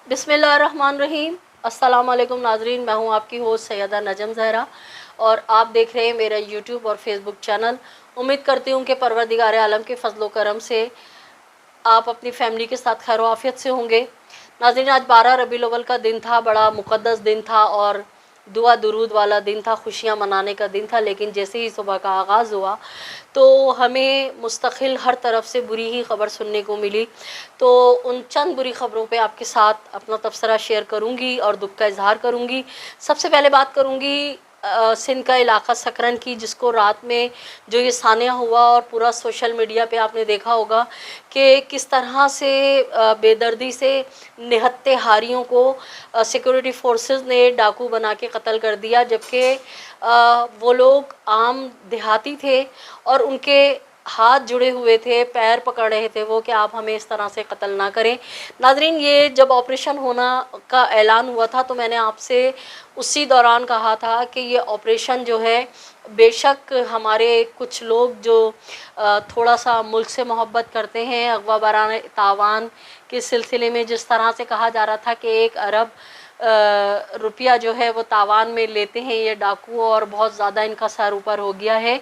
बिस्मिल्लाहिर्रहमानिर्रहीम। अस्सलाम वालेकुम नाजरीन, मैं हूं आपकी होस्ट सैयदा नजम ज़हरा और आप देख रहे हैं मेरा यूट्यूब और फेसबुक चैनल। उम्मीद करती हूं कि परवरदिगार आलम के फजलो करम से आप अपनी फैमिली के साथ खैर आफियत से होंगे। नाज़रीन, आज 12 रबीउल अव्वल का दिन था, बड़ा मुक़द्दस दिन था और दुआ दुरूद वाला दिन था, खुशियाँ मनाने का दिन था। लेकिन जैसे ही सुबह का आगाज़ हुआ तो हमें मुस्तकिल हर तरफ से बुरी ही ख़बर सुनने को मिली। तो उन चंद बुरी ख़बरों पे आपके साथ अपना तबसरा शेयर करूँगी और दुख का इजहार करूँगी। सबसे पहले बात करूँगी सिंध का इलाक़ा सकरन की, जिसको रात में जो ये सानिया हुआ और पूरा सोशल मीडिया पे आपने देखा होगा कि किस तरह से बेदर्दी से निहत्ते हारियों को सिक्योरिटी फोर्सेस ने डाकू बना के कत्ल कर दिया, जबकि वो लोग आम देहाती थे और उनके हाथ जुड़े हुए थे, पैर पकड़ रहे थे वो कि आप हमें इस तरह से कत्ल ना करें। नाजरीन, ये जब ऑपरेशन होना का ऐलान हुआ था तो मैंने आपसे उसी दौरान कहा था कि ये ऑपरेशन जो है, बेशक हमारे कुछ लोग जो थोड़ा सा मुल्क से मोहब्बत करते हैं, अगवा बरान तावान के सिलसिले में जिस तरह से कहा जा रहा था कि 1 अरब रुपया जो है वो तावान में लेते हैं ये डाकू और बहुत ज़्यादा इनका सर ऊपर हो गया है,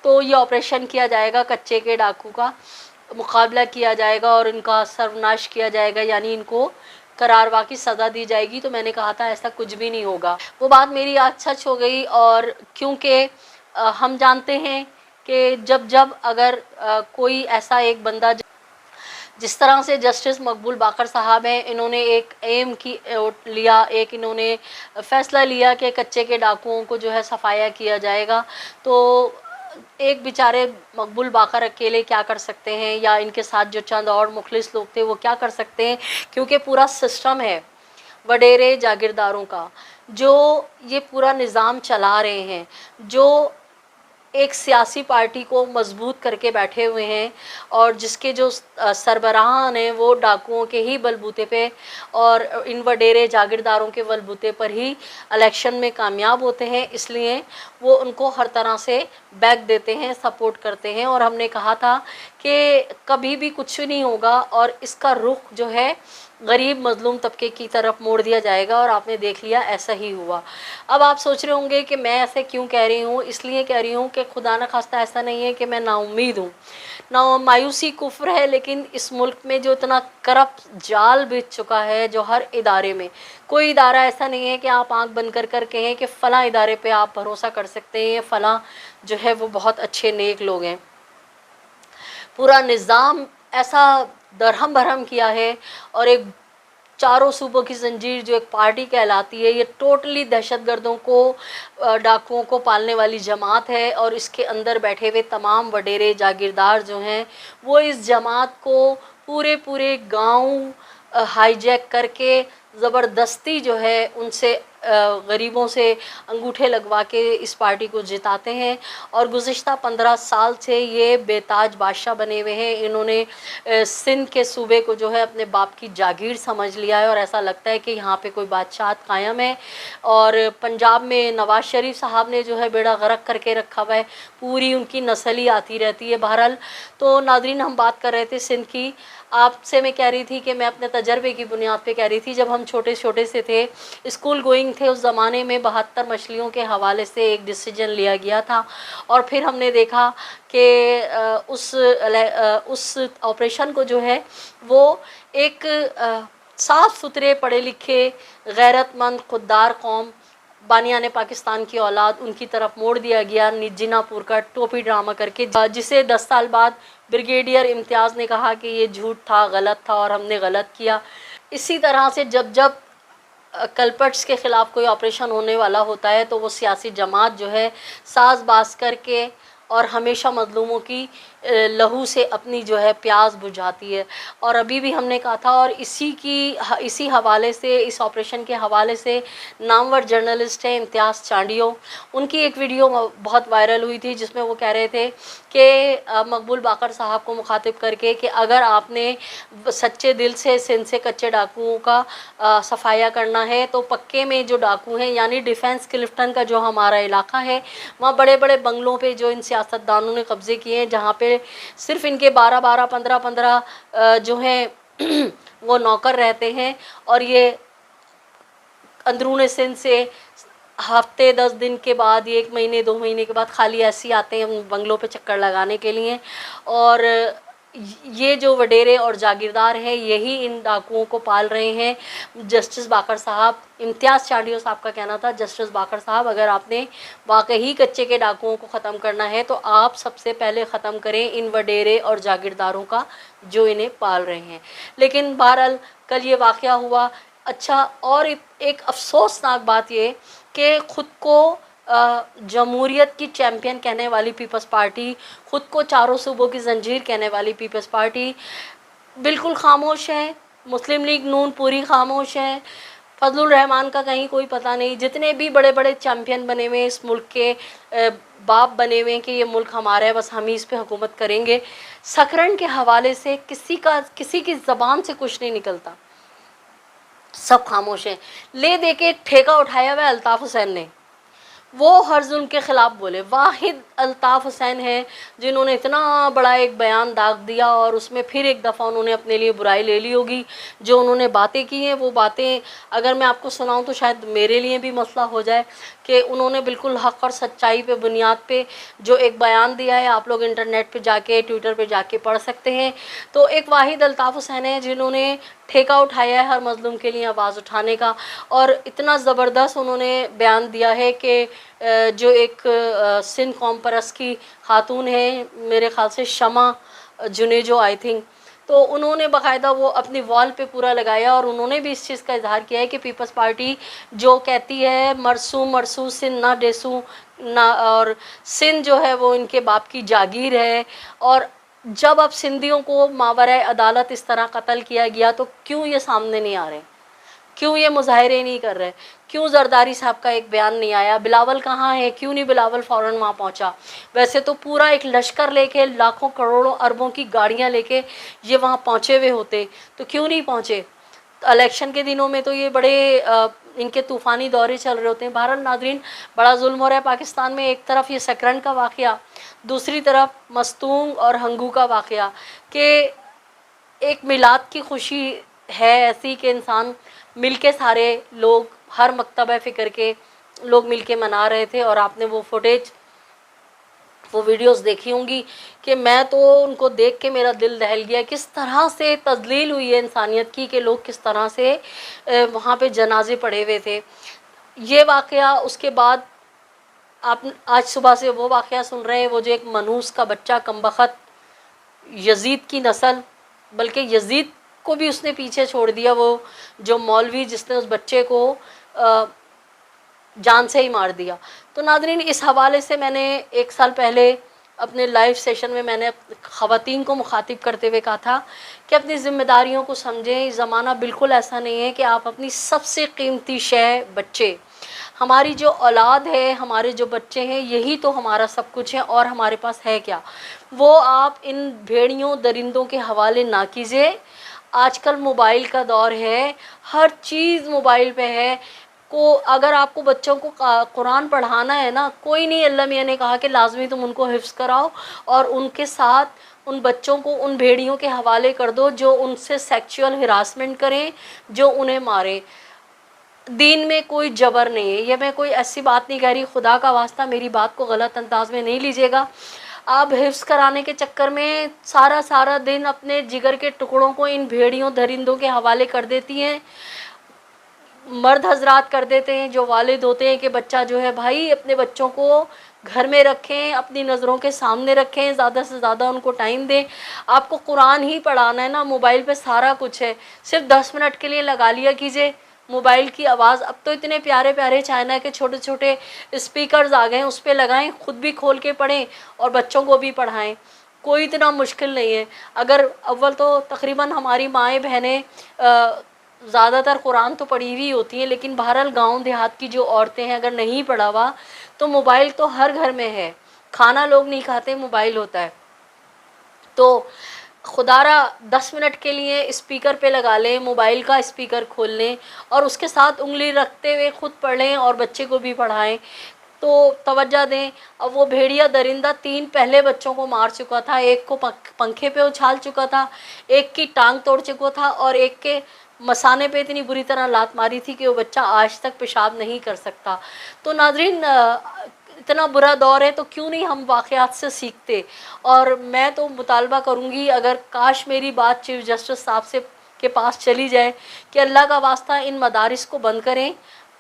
तो ये ऑपरेशन किया जाएगा, कच्चे के डाकू का मुकाबला किया जाएगा और इनका सर्वनाश किया जाएगा, यानी इनको करारवा की सज़ा दी जाएगी। तो मैंने कहा था ऐसा कुछ भी नहीं होगा। वो बात मेरी आज सच हो गई। और क्योंकि हम जानते हैं कि जब जब अगर कोई ऐसा एक बंदा जिस तरह से जस्टिस मकबूल बाकर साहब हैं, इन्होंने एक एम की लिया, एक इन्होंने फ़ैसला लिया कि कच्चे के डाकुओं को जो है सफाया किया जाएगा, तो एक बेचारे मकबूल बाकर अकेले क्या कर सकते हैं, या इनके साथ जो चंद और मुखलिस लोग थे वो क्या कर सकते हैं, क्योंकि पूरा सिस्टम है वडेरे जागीरदारों का जो ये पूरा निज़ाम चला रहे हैं, जो एक सियासी पार्टी को मजबूत करके बैठे हुए हैं और जिसके जो सरबराहान हैं वो डाकुओं के ही बलबूते पे और इन वडेरे जागीरदारों के बलबूते पर ही इलेक्शन में कामयाब होते हैं, इसलिए वो उनको हर तरह से बैक देते हैं, सपोर्ट करते हैं। और हमने कहा था कि कभी भी कुछ नहीं होगा और इसका रुख जो है गरीब मजलूम तबके की तरफ मोड़ दिया जाएगा, और आपने देख लिया ऐसा ही हुआ। अब आप सोच रहे होंगे कि मैं ऐसे क्यों कह रही हूँ। इसलिए कह रही हूँ कि खुदा न खास्ता ऐसा नहीं है कि मैं नाउम्मीद हूँ, ना मायूसी कुफ्र है, लेकिन इस मुल्क में जो इतना करप्ट जाल बिछ चुका है, जो हर इदारे में, कोई इदारा ऐसा नहीं है कि आप आंख बंद कर कहें कि फ़लाँ इदारे पे आप भरोसा कर सकते हैं, फ़लाँ जो है वो बहुत अच्छे नेक लोग हैं। पूरा निज़ाम ऐसा दरहम भरहम किया है और एक चारों सूबों की जंजीर जो एक पार्टी कहलाती है, ये टोटली दहशतगर्दों को, डाकुओं को पालने वाली जमात है। और इसके अंदर बैठे हुए तमाम वडेरे जागीरदार जो हैं वो इस जमात को पूरे पूरे गांव हाईजैक करके ज़बरदस्ती जो है उनसे गरीबों से अंगूठे लगवा के इस पार्टी को जिताते हैं। और गुज़िश्ता 15 साल से ये बेताज बादशाह बने हुए हैं। इन्होंने सिंध के सूबे को जो है अपने बाप की जागीर समझ लिया है और ऐसा लगता है कि यहाँ पे कोई बादशाहत कायम है। और पंजाब में नवाज़ शरीफ साहब ने जो है बेड़ा गर्क करके रखा हुआ है, पूरी उनकी नस्ल ही आती रहती है। बहरहाल, तो नाज़रीन, हम बात कर रहे थे सिंध की। आपसे मैं कह रही थी कि मैं अपने तजर्बे की बुनियाद पे कह रही थी, जब हम छोटे छोटे से थे, स्कूल गोइंग थे, उस ज़माने में 72 मछलियों के हवाले से एक डिसीजन लिया गया था। और फिर हमने देखा कि उस ऑपरेशन को जो है वो एक साफ़ सुथरे पढ़े लिखे गैरतमंद खुददार कौम, बानियाने पाकिस्तान की औलाद, उनकी तरफ मोड़ दिया गया जिनापुर का टोपी ड्रामा करके, जिसे 10 साल बाद ब्रिगेडियर इम्तियाज़ ने कहा कि ये झूठ था, गलत था और हमने गलत किया। इसी तरह से जब जब कल्पर्ट्स के ख़िलाफ़ कोई ऑपरेशन होने वाला होता है तो वो सियासी जमात जो है साज बाज करके और हमेशा मज़लूमों की लहू से अपनी जो है प्यास बुझाती है। और अभी भी हमने कहा था, और इसी हवाले से, इस ऑपरेशन के हवाले से नामवर जर्नलिस्ट हैं इम्तियाज़ चांडियो, उनकी एक वीडियो बहुत वायरल हुई थी जिसमें वो कह रहे थे कि मकबूल बाकर साहब को मुखातिब करके कि अगर आपने सच्चे दिल से सिंध से कच्चे डाकुओं का सफाया करना है तो पक्के में जो डाकू हैं, यानी डिफेंस क्लिफ्टन का जो हमारा इलाका है, वहाँ बड़े बड़े बंगलों पे जो इन सियासतदानों ने कब्ज़े किए हैं, जहाँ पे सिर्फ इनके 12-12, 15-15 जो हैं وہ نوکر رہتے ہیں اور یہ اندرون سندھ سے ہفتے 10 دن کے بعد، 1 مہینے 2 مہینے کے بعد خالی ایسے ہی آتے ہیں بنگلوں پہ چکر لگانے کے لیے. اور یہ جو وڈیرے اور جاگیردار ہیں یہی ان ڈاکوؤں کو پال رہے ہیں. جسٹس باقر صاحب، امتیاز چانڈیو صاحب کا کہنا تھا، جسٹس باقر صاحب اگر آپ نے واقعی کچے کے ڈاکوؤں کو ختم کرنا ہے تو آپ سب سے پہلے ختم کریں ان وڈیرے اور جاگیرداروں کا جو انہیں پال رہے ہیں. لیکن بہرحال کل یہ واقعہ ہوا. اچھا، اور ایک افسوسناک بات یہ کہ خود کو جمہوریت کی چیمپئن کہنے والی پیپلز پارٹی، خود کو چاروں صوبوں کی زنجیر کہنے والی پیپلز پارٹی بالکل خاموش ہے. مسلم لیگ نون پوری خاموش ہے. فضل الرحمان کا کہیں کوئی پتہ نہیں. جتنے بھی بڑے بڑے چیمپئن بنے ہوئے اس ملک کے باپ بنے ہوئے کہ یہ ملک ہمارا ہے، بس ہم ہی اس پہ حکومت کریں گے، سکھرن کے حوالے سے کسی کی زبان سے کچھ نہیں نکلتا. سب خاموش ہیں. لے دے کے ٹھیکہ اٹھایا ہوا الطاف حسین نے، وہ ہر ظلم کے خلاف بولے. واحد الطاف حسین ہیں جنہوں نے اتنا بڑا ایک بیان داغ دیا اور اس میں پھر ایک دفعہ انہوں نے اپنے لیے برائی لے لی ہوگی. جو انہوں نے باتیں کی ہیں وہ باتیں اگر میں آپ کو سناؤں تو شاید میرے لیے بھی مسئلہ ہو جائے کہ انہوں نے بالکل حق اور سچائی پہ بنیاد پہ جو ایک بیان دیا ہے. آپ لوگ انٹرنیٹ پہ جا کے ٹویٹر پہ جا کے پڑھ سکتے ہیں. تو ایک واحد الطاف حسین ہیں جنہوں نے ٹھیکہ اٹھایا ہے ہر مظلوم کے لیے آواز اٹھانے کا، اور اتنا زبردست انہوں نے بیان دیا ہے کہ جو ایک سندھ قوم پرست کی خاتون ہیں، میرے خیال سے شمع جنیجو آئی تھنک، تو انہوں نے باقاعدہ وہ اپنی وال پہ پورا لگایا اور انہوں نے بھی اس چیز کا اظہار کیا ہے کہ پیپلز پارٹی جو کہتی ہے مرسو مرسو سندھ نہ ڈیسو نہ، اور سندھ جو ہے وہ ان کے باپ کی جاگیر ہے. اور جب اب سندھیوں کو ماورائے عدالت اس طرح قتل کیا گیا تو کیوں یہ سامنے نہیں آ رہے؟ کیوں یہ مظاہرے نہیں کر رہے؟ کیوں زرداری صاحب کا ایک بیان نہیں آیا؟ بلاول کہاں ہے؟ کیوں نہیں بلاول فوراً وہاں پہنچا؟ ویسے تو پورا ایک لشکر لے کے، لاکھوں کروڑوں اربوں کی گاڑیاں لے کے یہ وہاں پہنچے ہوئے ہوتے، تو کیوں نہیں پہنچے؟ الیکشن کے دنوں میں تو یہ بڑے ان کے طوفانی دورے چل رہے ہوتے ہیں. بہرحال ناظرین، بڑا ظلم ہو رہا ہے پاکستان میں. ایک طرف یہ سکرن کا واقعہ، دوسری طرف مستونگ اور ہنگو کا واقعہ، کہ ایک میلاد کی خوشی ہے ایسی کہ انسان مل کے سارے لوگ، ہر مکتبہ فکر کے لوگ مل کے منا رہے تھے. اور آپ نے وہ فوٹیج، وہ ویڈیوز دیکھی ہوں گی کہ میں تو ان کو دیکھ کے میرا دل دہل گیا. کس طرح سے تذلیل ہوئی ہے انسانیت کی کہ لوگ کس طرح سے وہاں پہ جنازے پڑے ہوئے تھے. یہ واقعہ، اس کے بعد آپ آج صبح سے وہ واقعہ سن رہے ہیں، وہ جو ایک منوس کا بچہ کمبخت یزید کی نسل، بلکہ یزید کو بھی اس نے پیچھے چھوڑ دیا، وہ جو مولوی جس نے اس بچے کو جان سے ہی مار دیا. تو ناظرین، اس حوالے سے میں نے 1 سال پہلے اپنے لائیو سیشن میں نے خواتین کو مخاطب کرتے ہوئے کہا تھا کہ اپنی ذمہ داریوں کو سمجھیں. زمانہ بالکل ایسا نہیں ہے کہ آپ اپنی سب سے قیمتی شے بچے، ہماری جو اولاد ہے، ہمارے جو بچے ہیں، یہی تو ہمارا سب کچھ ہے، اور ہمارے پاس ہے کیا، وہ آپ ان بھیڑیوں درندوں کے حوالے نہ کیجیے. آج کل موبائل کا دور ہے، ہر چیز موبائل پہ ہے. اگر آپ کو بچوں کو قرآن پڑھانا ہے نا، کوئی نہیں، اللہ میاں نے کہا کہ لازمی تم ان کو حفظ کراؤ اور ان کے ساتھ ان بچوں کو ان بھیڑیوں کے حوالے کر دو جو ان سے سیکچول ہراسمنٹ کریں، جو انہیں مارے. دین میں کوئی جبر نہیں ہے. یہ میں کوئی ایسی بات نہیں کہہ رہی، خدا کا واسطہ میری بات کو غلط انداز میں نہیں لیجیے گا. آپ حفظ کرانے کے چکر میں سارا دن اپنے جگر کے ٹکڑوں کو ان بھیڑیوں درندوں کے حوالے کر دیتی ہیں. مرد حضرات کر دیتے ہیں جو والد ہوتے ہیں کہ بچہ جو ہے بھائی اپنے بچوں کو گھر میں رکھیں، اپنی نظروں کے سامنے رکھیں، زیادہ سے زیادہ ان کو ٹائم دیں. آپ کو قرآن ہی پڑھانا ہے نا، موبائل پہ سارا کچھ ہے، صرف 10 منٹ کے لیے لگا لیا کیجیے موبائل کی آواز. اب تو اتنے پیارے پیارے چائنا کے چھوٹے چھوٹے اسپیکرز آ گئے ہیں، اس پہ لگائیں، خود بھی کھول کے پڑھیں اور بچوں کو بھی پڑھائیں. کوئی اتنا مشکل نہیں ہے. اگر اول تو تقریباً ہماری مائیں بہنیں زیادہ تر قرآن تو پڑھی ہوئی ہوتی ہیں، لیکن بہرحال گاؤں دیہات کی جو عورتیں ہیں اگر نہیں پڑھا ہوا تو موبائل تو ہر گھر میں ہے. کھانا لوگ نہیں کھاتے، موبائل ہوتا ہے. تو خدا را 10 منٹ کے لیے اسپیکر پہ لگا لیں، موبائل کا اسپیکر کھول لیں اور اس کے ساتھ انگلی رکھتے ہوئے خود پڑھ لیں اور بچے کو بھی پڑھائیں. तो तवज्जो दें। अब वो भेड़िया दरिंदा 3 पहले बच्चों को मार चुका था, एक को पंखे पे उछाल चुका था, एक की टांग तोड़ चुका था और एक के मसाने पे इतनी बुरी तरह लात मारी थी कि वो बच्चा आज तक पेशाब नहीं कर सकता। तो नाज़रीन, इतना बुरा दौर है तो क्यों नहीं हम वाक़यात से सीखते। और मैं तो मुतालबा करूँगी, अगर काश मेरी बात चीफ जस्टिस साहब से के पास चली जाए कि अल्लाह का वास्ता इन मदारिस को बंद करें।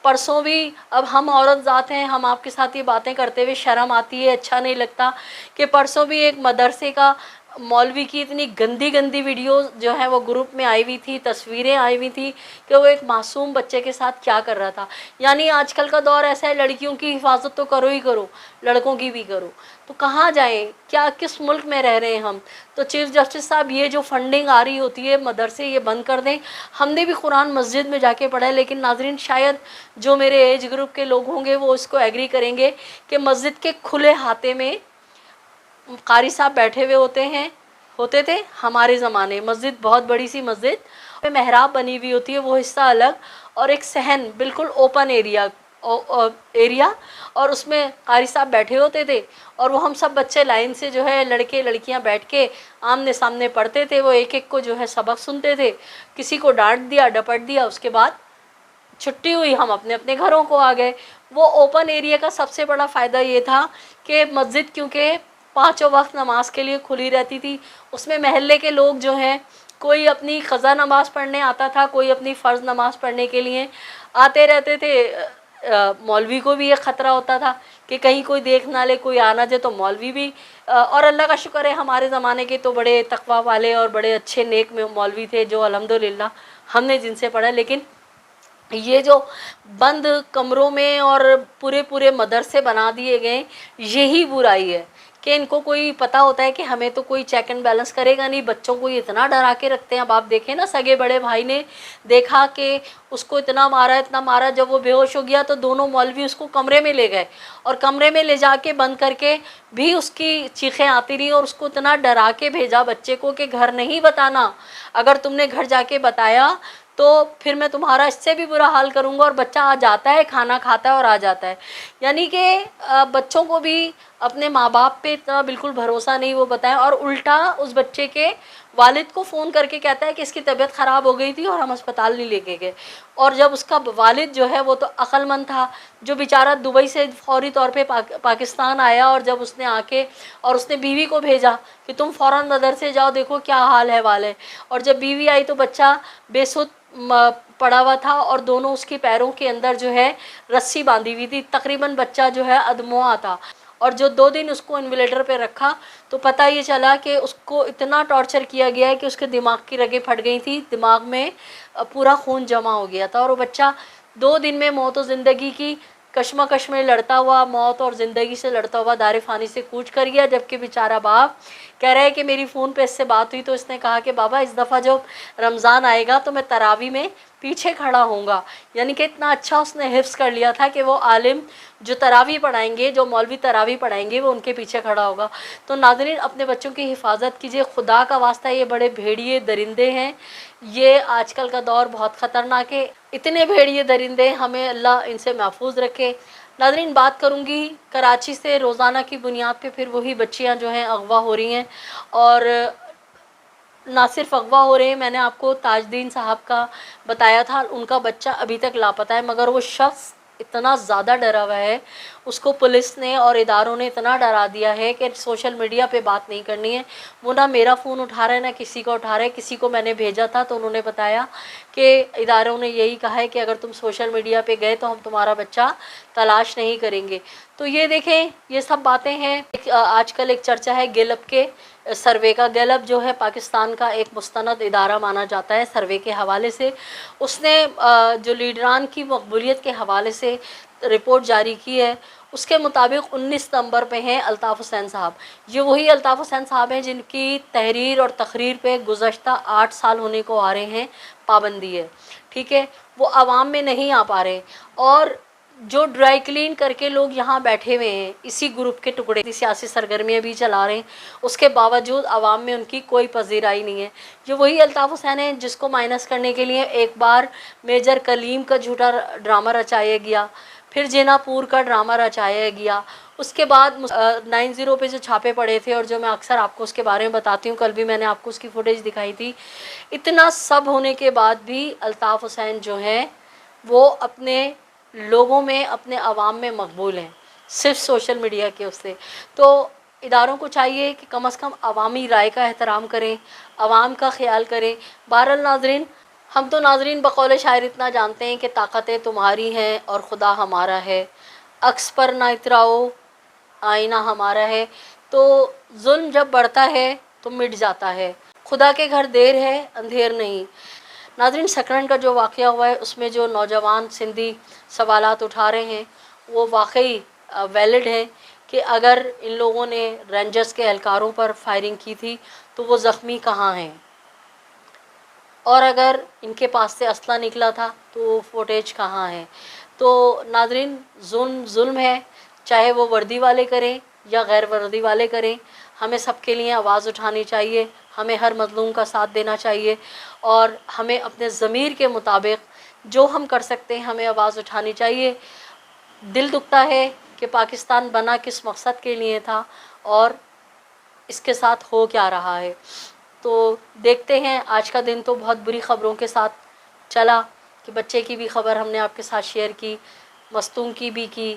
परसों भी, अब हम औरत ज़ात हैं, हम आपके साथ ये बातें करते हुए शर्म आती है, अच्छा नहीं लगता कि परसों भी एक मदरसे का मौलवी की इतनी गंदी गंदी वीडियो जो है वो ग्रुप में आई हुई थी, तस्वीरें आई हुई थी कि वो एक मासूम बच्चे के साथ क्या कर रहा था। यानी आजकल का दौर ऐसा है, लड़कियों की हिफाजत तो करो ही करो, लड़कों की भी करो। तो कहाँ जाएं, क्या किस मुल्क में रह रहे हैं हम। तो चीफ जस्टिस साहब, ये जो फंडिंग आ रही होती है मदरसे, ये बंद कर दें। हमने भी कुरान मस्जिद में जाके पढ़ा है, लेकिन नाजरीन शायद जो मेरे एज ग्रुप के लोग होंगे वो इसको एग्री करेंगे कि मस्जिद के खुले हाथे में कारी साहब बैठे हुए होते थे हमारे ज़माने। मस्जिद बहुत बड़ी सी मस्जिद में मेहराब बनी हुई होती है, वो हिस्सा अलग, और एक सहन बिल्कुल ओपन एरिया और उसमें कारी साहब बैठे होते थे और वो हम सब बच्चे लाइन से जो है लड़के लड़कियां बैठ के आमने सामने पढ़ते थे। वो एक एक को जो है सबक सुनते थे, किसी को डांट दिया, डपट दिया, उसके बाद छुट्टी हुई, हम अपने अपने घरों को आ गए। वो ओपन एरिया का सबसे बड़ा फ़ायदा ये था कि मस्जिद क्योंकि पाँचों वक्त नमाज के लिए खुली रहती थी, उसमें महल्ले के लोग जो हैं, कोई अपनी क़ज़ा नमाज़ पढ़ने आता था, कोई अपनी फ़र्ज़ नमाज़ पढ़ने के लिए आते रहते थे। मौलवी को भी एक ख़तरा होता था कि कहीं कोई देख ना ले, कोई आना जाए, तो मौलवी भी और अल्लाह का शुक्र है हमारे ज़माने के तो बड़े तकवा वाले और बड़े अच्छे नेक में मौलवी थे जो अल्हम्दुलिल्लाह हमने जिनसे पढ़ा। लेकिन ये जो बंद कमरों में और पूरे पूरे मदरसे बना दिए गए, यही बुराई है कि इनको कोई पता होता है कि हमें तो कोई चेक एंड बैलेंस करेगा नहीं। बच्चों को इतना डरा के रखते हैं। अब आप देखें ना, सगे बड़े भाई ने देखा कि उसको इतना मारा, जब वो बेहोश हो गया तो दोनों मौलवी उसको कमरे में ले गए और कमरे में ले जाके बंद करके भी उसकी चीखें आती रही और उसको इतना डरा के भेजा बच्चे को कि घर नहीं बताना, अगर तुमने घर जाके बताया तो फिर मैं तुम्हारा इससे भी बुरा हाल करूँगा। और बच्चा आ जाता है, खाना खाता है और आ जाता है। यानी कि बच्चों को भी अपने माँ बाप पे इतना बिल्कुल भरोसा नहीं वो बताएं, और उल्टा उस बच्चे के वालिद को फ़ोन करके कहता है कि इसकी तबीयत ख़राब हो गई थी और हम अस्पताल नहीं लेके गए। और जब उसका वालिद जो है वो तो अक्लमंद था, जो बेचारा दुबई से फौरी तौर पे पाकिस्तान आया, और जब उसने आके और उसने बीवी को भेजा कि तुम फ़ौरन मदरसे जाओ, देखो क्या हाल है वाल है। और जब बीवी आई तो बच्चा बेसुध पड़ा हुआ था और दोनों उसके पैरों के अंदर जो है रस्सी बांधी हुई थी, तकरीबन बच्चा जो है अधमुआ था। और जो 2 दिन उसको इन्वेलेटर पे रखा तो पता ये चला कि उसको इतना टॉर्चर किया गया है कि उसके दिमाग की रगें फट गई थी, दिमाग में पूरा खून जमा हो गया था। और वो बच्चा 2 दिन में मौत और ज़िंदगी की कश्मकश में लड़ता हुआ, मौत और ज़िंदगी से लड़ता हुआ दार फ़ानी से कूच कर गया। जबकि बेचारा बाप कह रहा है कि मेरी फ़ोन पे इससे बात हुई तो इसने कहा कि बाबा इस दफ़ा जब रमज़ान आएगा तो मैं तरावी में पीछे खड़ा होऊंगा। यानी कि इतना अच्छा उसने हिफ्ज़ कर लिया था कि वो आलिम जो तरावी पढ़ाएंगे, जो मौलवी तरावी पढ़ाएंगे, वो उनके पीछे खड़ा होगा। तो नाज़रीन, अपने बच्चों की हिफाजत कीजिए, खुदा का वास्ता। ये बड़े भेड़िए दरिंदे हैं, ये आजकल का दौर बहुत ख़तरनाक है। इतने भेड़िए दरिंदे, हमें अल्लाह इनसे महफूज रखे। नाज़रीन, बात करूँगी कराची से। रोज़ाना की बुनियाद पे फिर वही बच्चियाँ जो हैं अगवा हो रही हैं, और ना सिर्फ अगवा हो रहे हैं, मैंने आपको ताजदीन साहब का बताया था, उनका बच्चा अभी तक लापता है। मगर वो शख्स इतना ज़्यादा डरा हुआ है, उसको पुलिस ने और इदारों ने इतना डरा दिया है कि सोशल मीडिया पे बात नहीं करनी है। वो ना मेरा फ़ोन उठा रहा है, ना किसी का उठा रहा है। किसी को मैंने भेजा था तो उन्होंने बताया कि इदारों ने यही कहा है कि अगर तुम सोशल मीडिया पे गए तो हम तुम्हारा बच्चा तलाश नहीं करेंगे। तो ये देखें, ये सब बातें हैं। आजकल एक चर्चा है गैलप के सर्वे का। गैलप जो है पाकिस्तान का एक मुस्तनद इदारा माना जाता है सर्वे के हवाले से। उसने जो लीडरान की मकबूलियत के हवाले से रिपोर्ट जारी की है, उसके मुताबिक 19 नंबर पे हैं अल्ताफ़ हुसैन साहब। ये वही अल्ताफ़ हुसैन साहब हैं जिनकी तहरीर और तकरीर पे गुज़श्ता 8 साल होने को आ रहे हैं पाबंदी है, ठीक है। वो आवाम में नहीं आ पा रहे, और जो ड्राई क्लीन करके लोग यहाँ बैठे हुए हैं, इसी ग्रुप के टुकड़े सियासी सरगर्मियाँ भी चला रहे हैं, उसके बावजूद आवाम में उनकी कोई पजीराई नहीं है। ये वही अल्ताफ़ हुसैन है जिसको माइनस करने के लिए एक बार मेजर कलीम का झूठा ड्रामा रचाया गया, फिर जैनापुर का ड्रामा रचाया गया, उसके बाद 90 पे जो छापे पड़े थे और जो मैं अक्सर आपको उसके बारे में बताती हूँ, कल भी मैंने आपको उसकी फुटेज दिखाई थी। इतना सब होने के बाद भी अल्ताफ़ हुसैन जो हैं वो अपने लोगों में, अपने आवाम में मकबूल हैं, सिर्फ सोशल मीडिया के उससे। तो इदारों को चाहिए कि कम से कम अवामी राय का एहतराम करें, आवाम का ख्याल करें। बहरहाल नाज़रीन, हम तो नाज़रीन बकौल शायर इतना जानते हैं कि ताकतें तुम्हारी हैं और खुदा हमारा है, अक्स पर ना इतराओ आईना हमारा है। तो जुल्म जब बढ़ता है तो मिट जाता है, खुदा के घर देर है अंधेर नहीं। नाज़रीन, सकरन का जो वाक़या हुआ है उसमें जो नौजवान सिंधी सवालात उठा रहे हैं वो वाकई वैलिड है कि अगर इन लोगों ने रेंजर्स के एहलकारों पर फायरिंग की थी तो वो ज़ख्मी कहाँ हैं, और अगर इनके पास से असला निकला था तो वो फुटेज कहाँ है। तो नाज़रीन, जुल्म है, चाहे वो वर्दी वाले करें या गैर वर्दी वाले करें, हमें सबके लिए आवाज़ उठानी चाहिए, हमें हर मज़लूम का साथ देना चाहिए और हमें अपने ज़मीर के मुताबिक जो हम कर सकते हैं हमें आवाज़ उठानी चाहिए। दिल दुखता है कि पाकिस्तान बना किस मकसद के लिए था और इसके साथ हो क्या रहा है। तो देखते हैं, आज का दिन तो बहुत बुरी ख़बरों के साथ चला कि बच्चे की भी ख़बर हमने आपके साथ शेयर की, मस्तूम की भी की,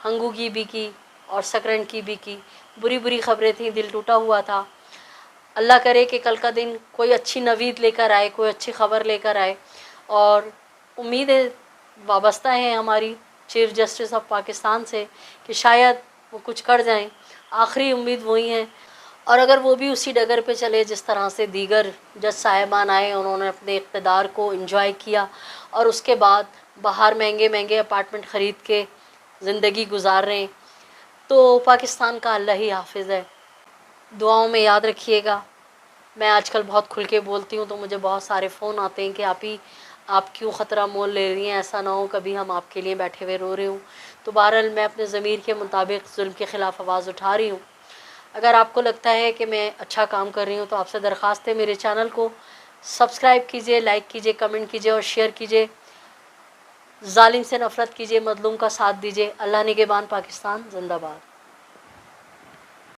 हंगू की भी की और सकरन की भी की। बुरी बुरी ख़बरें थी, दिल टूटा हुआ था। अल्लाह करे कि कल का दिन कोई अच्छी नवीद लेकर आए, कोई अच्छी ख़बर लेकर आए, और उम्मीदें वाबस्ता हैं हमारी चीफ जस्टिस ऑफ पाकिस्तान से कि शायद वो कुछ कर जाएं। आखिरी उम्मीद वही है, और अगर वो भी उसी डगर पे चले जिस तरह से दीगर जज साहिबान आए, उन्होंने अपने इक़्तिदार को इंजॉय किया और उसके बाद बाहर महंगे महंगे अपार्टमेंट ख़रीद के ज़िंदगी गुजार रहे हैं, तो पाकिस्तान का अल्लाह ही हाफिज़ है। दुआओं में याद रखिएगा। मैं आजकल बहुत खुल के बोलती हूँ तो मुझे बहुत सारे फ़ोन आते हैं कि आप क्यों ख़तरा मोल ले रही हैं, ऐसा ना हो कभी हम आपके लिए बैठे हुए रो रहे हूँ। तो बहरहाल मैं अपने ज़मीर के मुताबिक जुल्म के ख़िलाफ़ आवाज़ उठा रही हूँ। अगर आपको लगता है कि मैं अच्छा काम कर रही हूँ तो आपसे दरख्वास्त है, मेरे चैनल को सब्सक्राइब कीजिए, लाइक कीजिए, कमेंट कीजिए और शेयर कीजिए। जालिम से नफ़रत कीजिए, मज़लूम का साथ दीजिए। अल्लाह निगहबान, पाकिस्तान ज़िंदाबाद।